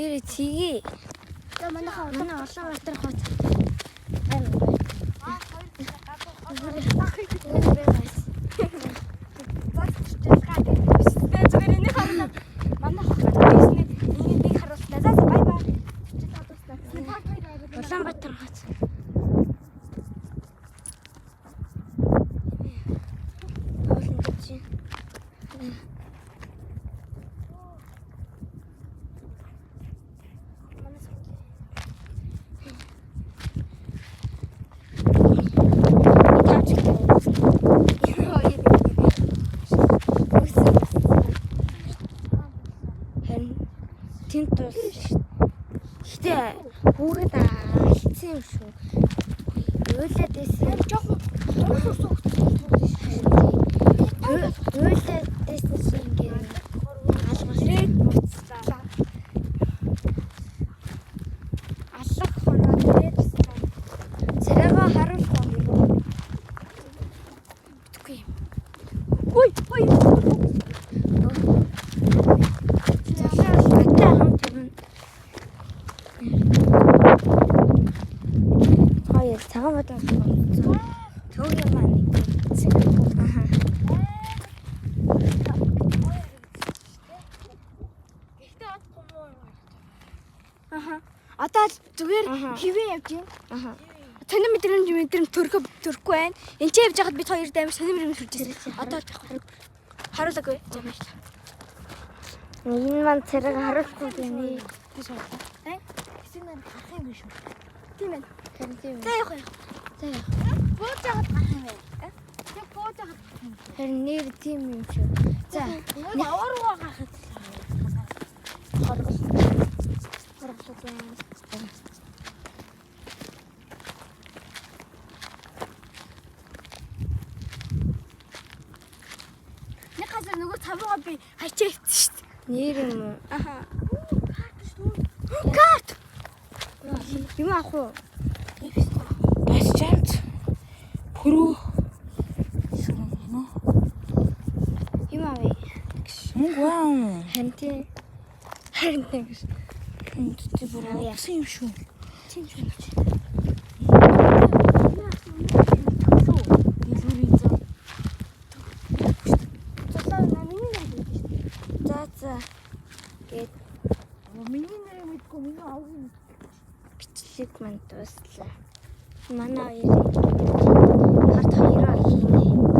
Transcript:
Нэр цэгээ. За манайхаа Улаанбаатар хот. Улаанбаатар хот. Тинт тус. Гэтэ хүүхэд хэлсэн юм шүү. Уйлаад байсан. жоохон Уйлаад байсан шиг ингээд алгасрыг буцлаа. Аллах хороо тэгээд царайгаа харуулсан юм. Үгүй. ой Хоёр цагаан бодон төгөө маань нэг. аха одоо зүгээр хэвээ явж юм. Таны мэдрэмж төрөхгүй байна. Энд ч явж байгаад бид хоёр даймар сонир юм шүрж ирсэн. Одоо харуулаагүй. Энэ маань царайг харуулсан гинэ. Хэсэг нар хах юм биш үү? Тийм ээ. Тийм. За явах. За. Бууж байгаад гах юм байна. Тэг бууж байгаад. Харин нэр тийм юм шүү. За. Аваргаа гахад. Нэг хасаа нөгөө цавгаа би хачаавч шүү дээ. Нэр юм уу? Аха. Карт. Юм аах уу? Басчант. Пүрүү. Юм аа вэ? Мгваа. Ханти. гэж. Тэ бүрээ яасан юм шүү. Тийм шүү. За. Гэт Миний нэр мэдгүй миний авах бичлэг манд дуслаа. Манай хоёрын харт хоёроо хийнэ.